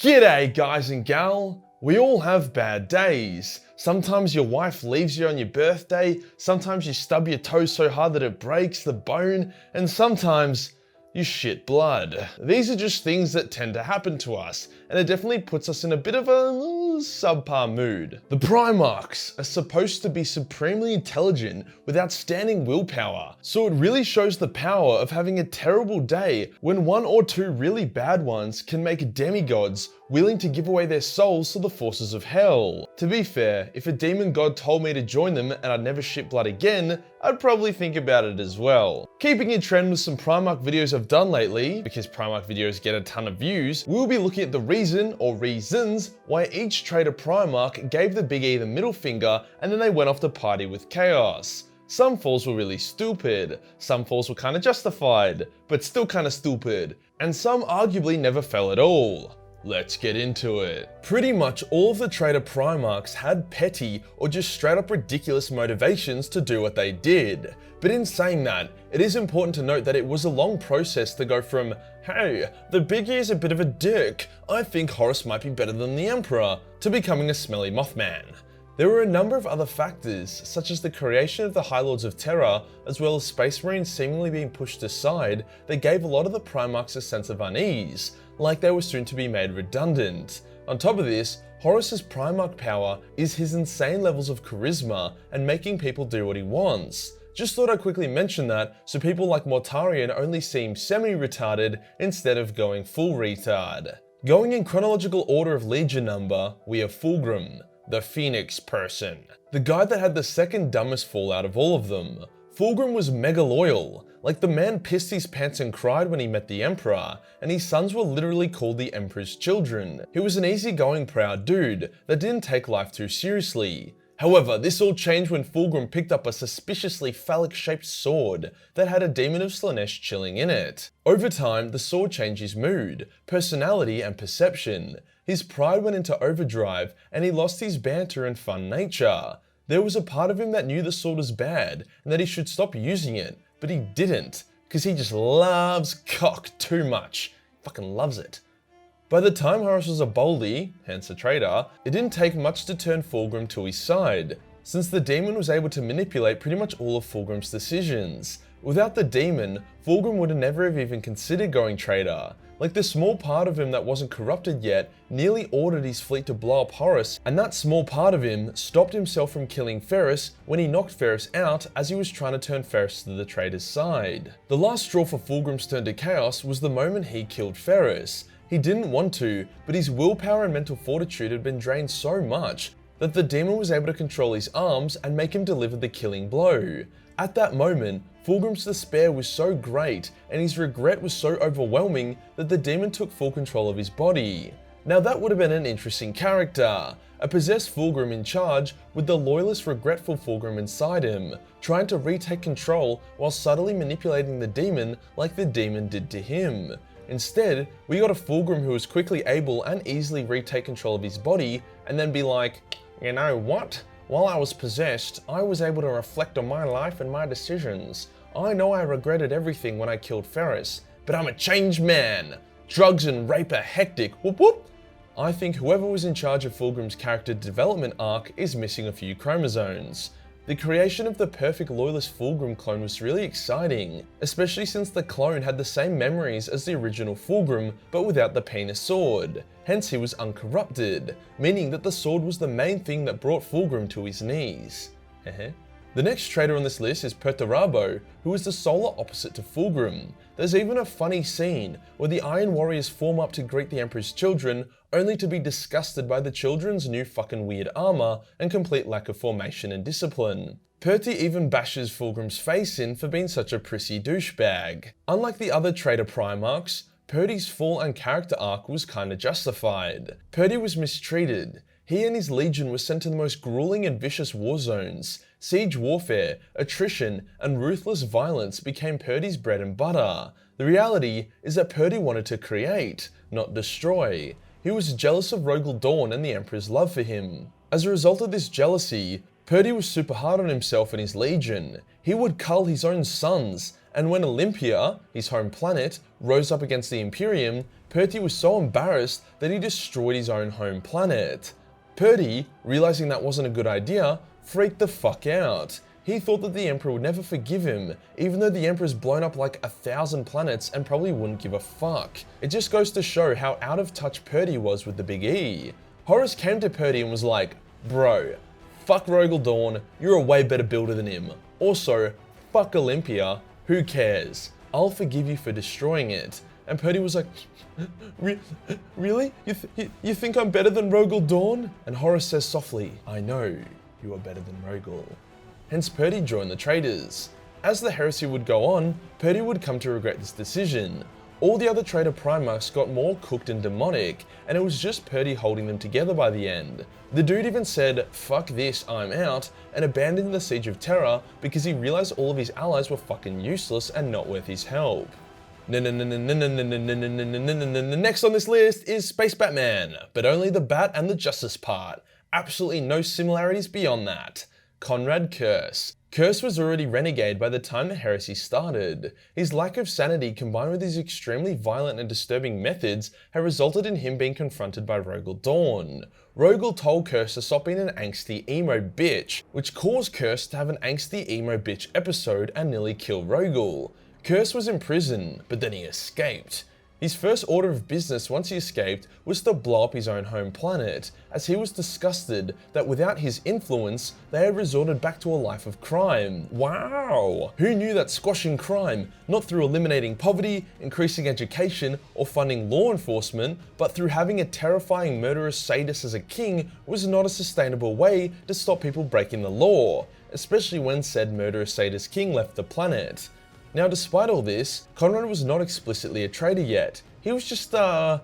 G'day guys and gal, we all have bad days. Sometimes your wife leaves you on your birthday, sometimes you stub your toe so hard that it breaks the bone, and sometimes you shit blood. These are just things that tend to happen to us, and it definitely puts us in a bit of a subpar mood. The Primarchs are supposed to be supremely intelligent with outstanding willpower, so it really shows the power of having a terrible day when one or two really bad ones can make demigods willing to give away their souls to the forces of hell. To be fair, if a demon god told me to join them and I'd never shit blood again, I'd probably think about it as well. Keeping in trend with some Primarch videos I've done lately, because Primarch videos get a ton of views, we'll be looking at the reason or reasons why each Traitor Primarch gave the Big E the middle finger and then they went off to party with chaos. Some falls were really stupid, some falls were kinda justified, but still kinda stupid, and some arguably never fell at all. Let's get into it. Pretty much all of the Traitor Primarchs had petty or just straight up ridiculous motivations to do what they did. But in saying that, it is important to note that it was a long process to go from, hey, the Big E is a bit of a dick, I think Horus might be better than the Emperor, to becoming a smelly Mothman. There were a number of other factors, such as the creation of the High Lords of Terror, as well as Space Marines seemingly being pushed aside, that gave a lot of the Primarchs a sense of unease, like they were soon to be made redundant. On top of this, Horus's Primarch power is his insane levels of charisma and making people do what he wants. Just thought I'd quickly mention that so people like Mortarion only seem semi-retarded instead of going full retard. Going in chronological order of Legion number, we have Fulgrim, the Phoenix person. The guy that had the second dumbest fall out of all of them. Fulgrim was mega loyal, like the man pissed his pants and cried when he met the Emperor, and his sons were literally called the Emperor's children. He was an easygoing, proud dude that didn't take life too seriously. However, this all changed when Fulgrim picked up a suspiciously phallic-shaped sword that had a demon of Slaanesh chilling in it. Over time, the sword changed his mood, personality, and perception. His pride went into overdrive, and he lost his banter and fun nature. There was a part of him that knew the sword was bad, and that he should stop using it, but he didn't, because he just loves cock too much. Fucking loves it. By the time Horus was a boldy, hence a traitor, it didn't take much to turn Fulgrim to his side, since the demon was able to manipulate pretty much all of Fulgrim's decisions. Without the demon, Fulgrim would never have even considered going traitor. Like the small part of him that wasn't corrupted yet nearly ordered his fleet to blow up Horus, and that small part of him stopped himself from killing Ferrus when he knocked Ferrus out as he was trying to turn Ferrus to the traitor's side. The last straw for Fulgrim's turn to chaos was the moment he killed Ferrus. He didn't want to, but his willpower and mental fortitude had been drained so much that the demon was able to control his arms and make him deliver the killing blow. At that moment, Fulgrim's despair was so great and his regret was so overwhelming that the demon took full control of his body. Now that would have been an interesting character, a possessed Fulgrim in charge with the loyalist, regretful Fulgrim inside him, trying to retake control while subtly manipulating the demon like the demon did to him. Instead, we got a Fulgrim who was quickly able and easily retake control of his body and then be like, you know what? While I was possessed, I was able to reflect on my life and my decisions. I know I regretted everything when I killed Ferrus, but I'm a changed man. Drugs and rape are hectic, whoop whoop. I think whoever was in charge of Fulgrim's character development arc is missing a few chromosomes. The creation of the perfect loyalist Fulgrim clone was really exciting, especially since the clone had the same memories as the original Fulgrim, but without the penis sword. Hence he was uncorrupted, meaning that the sword was the main thing that brought Fulgrim to his knees. The next traitor on this list is Perturabo, who is the solar opposite to Fulgrim. There's even a funny scene where the Iron Warriors form up to greet the Emperor's children, only to be disgusted by the children's new fucking weird armor and complete lack of formation and discipline. Perty even bashes Fulgrim's face in for being such a prissy douchebag. Unlike the other traitor Primarchs, Perty's fall and character arc was kinda justified. Perty was mistreated. He and his legion were sent to the most grueling and vicious war zones. Siege warfare, attrition, and ruthless violence became Perty's bread and butter. The reality is that Perty wanted to create, not destroy. He was jealous of Rogel Dawn and the Emperor's love for him. As a result of this jealousy, Perty was super hard on himself and his legion. He would cull his own sons, and when Olympia, his home planet, rose up against the Imperium, Perty was so embarrassed that he destroyed his own home planet. Perty, realizing that wasn't a good idea, freaked the fuck out. He thought that the Emperor would never forgive him, even though the Emperor's blown up like 1,000 planets and probably wouldn't give a fuck. It just goes to show how out of touch Perty was with the Big E. Horus came to Perty and was like, bro, fuck Rogel Dawn, you're a way better builder than him. Also, fuck Olympia, who cares? I'll forgive you for destroying it. And Perty was like, really? You think I'm better than Rogel Dawn? And Horus says softly, I know you are better than Rogel. Hence Perty joined the traitors. As the heresy would go on, Perty would come to regret this decision. All the other traitor Primarchs got more cooked and demonic, and it was just Perty holding them together by the end. The dude even said, fuck this, I'm out, and abandoned the Siege of Terror because he realized all of his allies were fucking useless and not worth his help. Next on this list is Space Batman, but only the bat and the justice part. Absolutely no similarities beyond that. Conrad Curse. Curse was already renegade by the time the heresy started. His lack of sanity combined with his extremely violent and disturbing methods had resulted in him being confronted by Rogel Dawn. Rogel told Curse to stop being an angsty emo bitch, which caused Curse to have an angsty emo bitch episode and nearly kill Rogel. Curse was in prison, but then he escaped. His first order of business once he escaped was to blow up his own home planet, as he was disgusted that without his influence, they had resorted back to a life of crime. Wow! Who knew that squashing crime, not through eliminating poverty, increasing education, or funding law enforcement, but through having a terrifying murderous sadist as a king, was not a sustainable way to stop people breaking the law, especially when said murderous sadist king left the planet. Now, despite all this, Conrad was not explicitly a traitor yet. He was just, on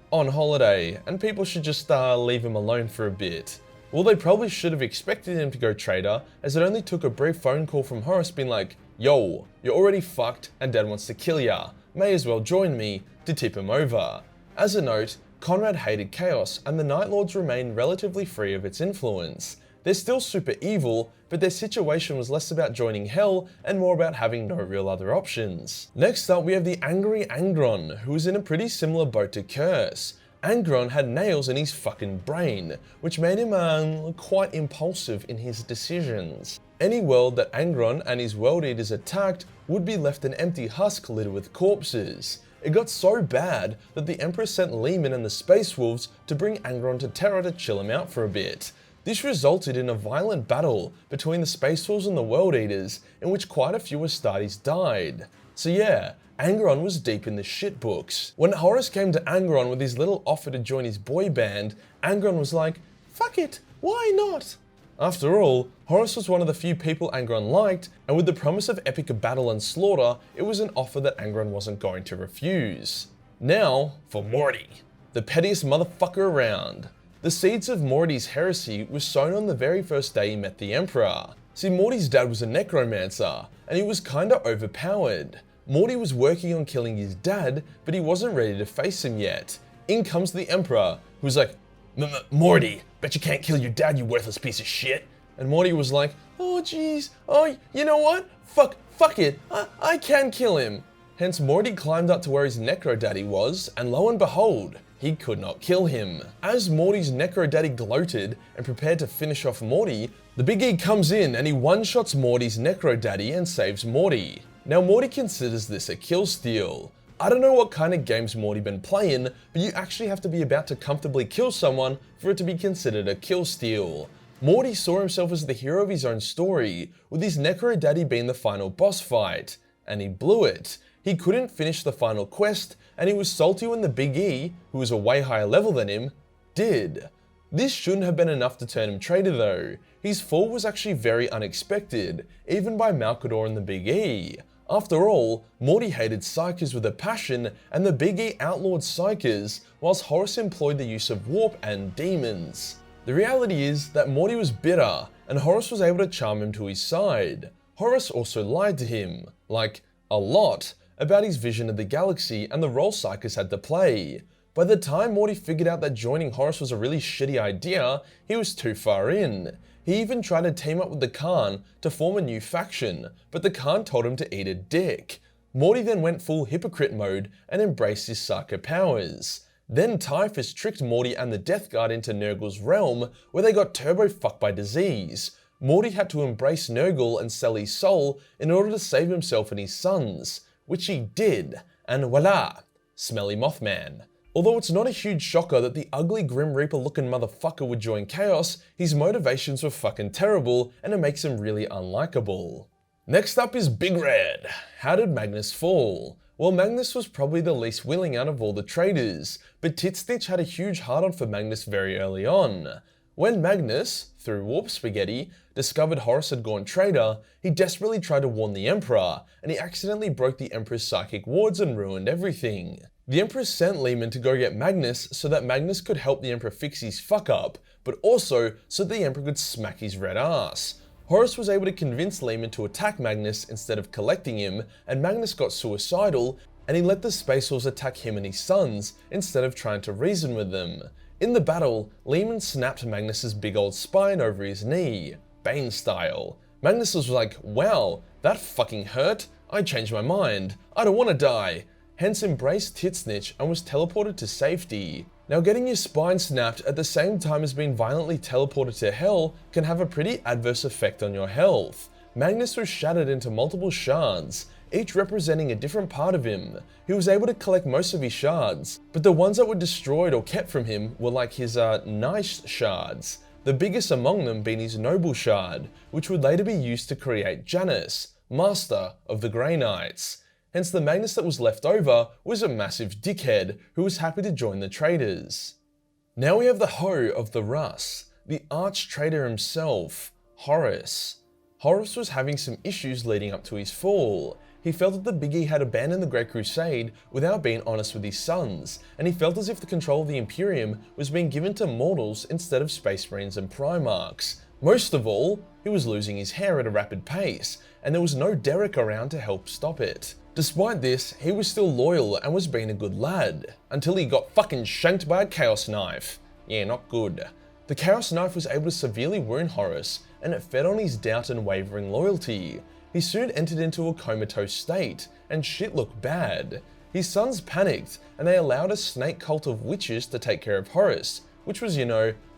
holiday, and people should just, leave him alone for a bit. Well, they probably should have expected him to go traitor, as it only took a brief phone call from Horus being like, yo, you're already fucked and Dad wants to kill ya. May as well join me, to tip him over. As a note, Conrad hated chaos, and the Night Lords remained relatively free of its influence. They're still super evil, but their situation was less about joining hell and more about having no real other options. Next up, we have the angry Angron, who was in a pretty similar boat to Curse. Angron had nails in his fucking brain, which made him quite impulsive in his decisions. Any world that Angron and his world eaters attacked would be left an empty husk littered with corpses. It got so bad that the Emperor sent Lehman and the Space Wolves to bring Angron to Terra to chill him out for a bit. This resulted in a violent battle between the Space Wolves and the World Eaters, in which quite a few Astartes died. So yeah, Angron was deep in the shit books. When Horus came to Angron with his little offer to join his boy band, Angron was like, fuck it, why not? After all, Horus was one of the few people Angron liked, and with the promise of epic battle and slaughter, it was an offer that Angron wasn't going to refuse. Now, for Morty, the pettiest motherfucker around. The seeds of Morty's heresy was sown on the very first day he met the Emperor. See, Morty's dad was a necromancer, and he was kinda overpowered. Morty was working on killing his dad, but he wasn't ready to face him yet. In comes the Emperor, who was like, Morty, bet you can't kill your dad, you worthless piece of shit. And Morty was like, oh jeez, oh, you know what? Fuck it, I can kill him. Hence Morty climbed up to where his necro daddy was, and lo and behold, he could not kill him. As Morty's necro daddy gloated and prepared to finish off Morty, the Big E comes in and he one-shots Morty's necro daddy and saves Morty. Now Morty considers this a kill steal. I don't know what kind of games Morty been playing, but you actually have to be about to comfortably kill someone for it to be considered a kill steal. Morty saw himself as the hero of his own story, with his necro daddy being the final boss fight, and he blew it. He couldn't finish the final quest, and he was salty when the Big E, who was a way higher level than him, did. This shouldn't have been enough to turn him traitor though. His fall was actually very unexpected, even by Malcador and the Big E. After all, Morty hated Psykers with a passion, and the Big E outlawed Psykers, whilst Horus employed the use of warp and demons. The reality is that Morty was bitter, and Horus was able to charm him to his side. Horus also lied to him, like, a lot, about his vision of the galaxy and the role Psykers had to play. By the time Morty figured out that joining Horus was a really shitty idea, he was too far in. He even tried to team up with the Khan to form a new faction, but the Khan told him to eat a dick. Morty then went full hypocrite mode and embraced his psycho powers. Then Typhus tricked Morty and the Death Guard into Nurgle's realm, where they got turbo fucked by disease. Morty had to embrace Nurgle and sell his soul in order to save himself and his sons, which he did, and voila, Smelly Mothman. Although it's not a huge shocker that the ugly Grim Reaper looking motherfucker would join Chaos, his motivations were fucking terrible and it makes him really unlikable. Next up is Big Red. How did Magnus fall? Well, Magnus was probably the least willing out of all the traitors, but Titsnitch had a huge hard-on for Magnus very early on. When Magnus, through Warp Spaghetti, discovered Horus had gone traitor, he desperately tried to warn the Emperor, and he accidentally broke the Emperor's psychic wards and ruined everything. The Emperor sent Lehman to go get Magnus so that Magnus could help the Emperor fix his fuck-up, but also so that the Emperor could smack his red ass. Horus was able to convince Lehman to attack Magnus instead of collecting him, and Magnus got suicidal, and he let the Space Wolves attack him and his sons, instead of trying to reason with them. In the battle, Lehman snapped Magnus's big old spine over his knee, Bane style. Magnus was like, wow, that fucking hurt, I changed my mind, I don't want to die. Hence embraced Titsnitch and was teleported to safety. Now getting your spine snapped at the same time as being violently teleported to hell can have a pretty adverse effect on your health. Magnus was shattered into multiple shards, each representing a different part of him. He was able to collect most of his shards, but the ones that were destroyed or kept from him were like his nice shards, the biggest among them being his noble shard, which would later be used to create Janus, master of the Grey Knights. Hence the Magnus that was left over was a massive dickhead who was happy to join the traitors. Now we have the hoe of the Russ, the arch-traitor himself, Horus. Horus was having some issues leading up to his fall. He felt that the Big E had abandoned the Great Crusade without being honest with his sons, and he felt as if the control of the Imperium was being given to mortals instead of Space Marines and Primarchs. Most of all, he was losing his hair at a rapid pace, and there was no Derek around to help stop it. Despite this, he was still loyal and was being a good lad, until he got fucking shanked by a Chaos Knife. Yeah, not good. The Chaos Knife was able to severely wound Horus, and it fed on his doubt and wavering loyalty. He soon entered into a comatose state, and shit looked bad. His sons panicked, and they allowed a snake cult of witches to take care of Horus, which was,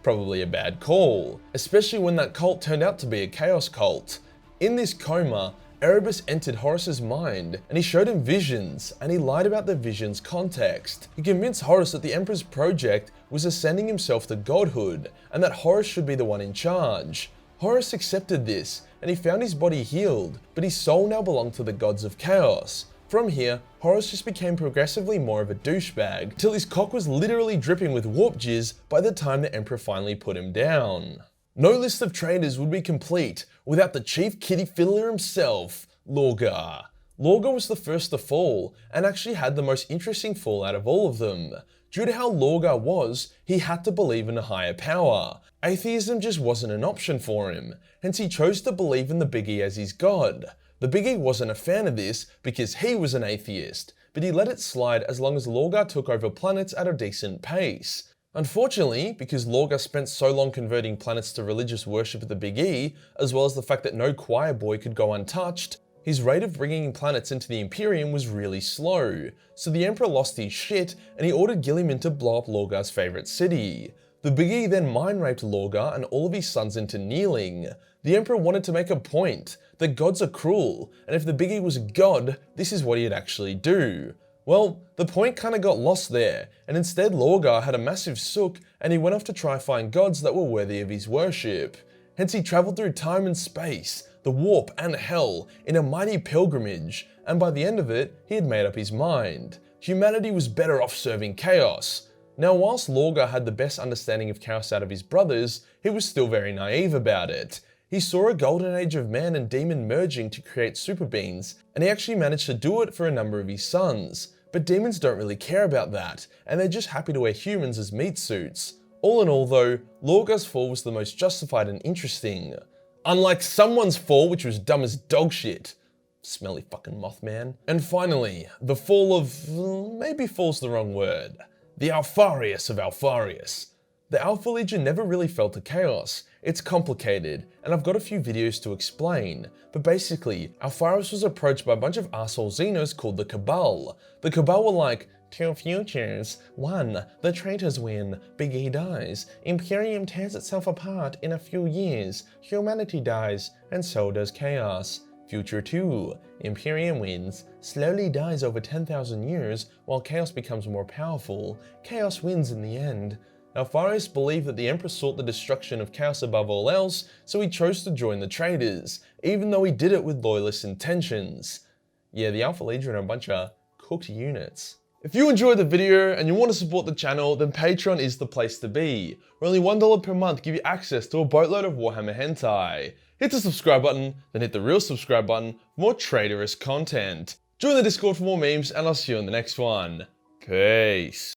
probably a bad call, especially when that cult turned out to be a chaos cult. In this coma, Erebus entered Horus's mind, and he showed him visions, and he lied about the visions' context. He convinced Horus that the Emperor's project was ascending himself to godhood, and that Horus should be the one in charge. Horus accepted this, and he found his body healed, but his soul now belonged to the gods of chaos. From here, Horus just became progressively more of a douchebag, till his cock was literally dripping with warp jizz by the time the Emperor finally put him down. No list of traitors would be complete without the chief kitty fiddler himself, Lorger. Lorger was the first to fall, and actually had the most interesting fall out of all of them. Due to how Lorger was, he had to believe in a higher power. Atheism just wasn't an option for him, hence he chose to believe in the Big E as his god. The Big E wasn't a fan of this because he was an atheist, but he let it slide as long as Lorger took over planets at a decent pace. Unfortunately, because Lorger spent so long converting planets to religious worship of the Big E, as well as the fact that no choir boy could go untouched, his rate of bringing planets into the Imperium was really slow, so the Emperor lost his shit and he ordered Gilliman to blow up Lorger's favourite city. The Big E then mind-raped Lorger and all of his sons into kneeling. The Emperor wanted to make a point, that gods are cruel, and if the Big E was a god, this is what he'd actually do. Well, the point kinda got lost there, and instead Lorger had a massive sook and he went off to try find gods that were worthy of his worship. Hence he travelled through time and space, the warp and hell, in a mighty pilgrimage, and by the end of it, he had made up his mind. Humanity was better off serving chaos. Now whilst Lorger had the best understanding of chaos out of his brothers, he was still very naive about it. He saw a golden age of man and demon merging to create super beings, and he actually managed to do it for a number of his sons. But demons don't really care about that, and they're just happy to wear humans as meat suits. All in all though, Lorger's fall was the most justified and interesting. Unlike someone's fall which was dumb as dog shit. Smelly fucking Mothman. And finally, the fall of... maybe fall's the wrong word. The Arfarius of Alphareus. The Alpha Legion never really fell to chaos. It's complicated, and I've got a few videos to explain, but basically, Alfarius was approached by a bunch of arsehole Xenos called the Cabal. The Cabal were like, two futures. 1. The traitors win, Big E dies, Imperium tears itself apart in a few years, humanity dies, and so does chaos. Future 2. Imperium wins, slowly dies over 10,000 years while chaos becomes more powerful. Chaos wins in the end. Alfarius believed that the Emperor sought the destruction of chaos above all else, so he chose to join the traitors, even though he did it with loyalist intentions. Yeah, the Alpha Legion are a bunch of cooked units. If you enjoyed the video and you want to support the channel, then Patreon is the place to be. Where only $1 per month give you access to a boatload of Warhammer hentai. Hit the subscribe button, then hit the real subscribe button for more traitorous content. Join the Discord for more memes, and I'll see you in the next one. Peace.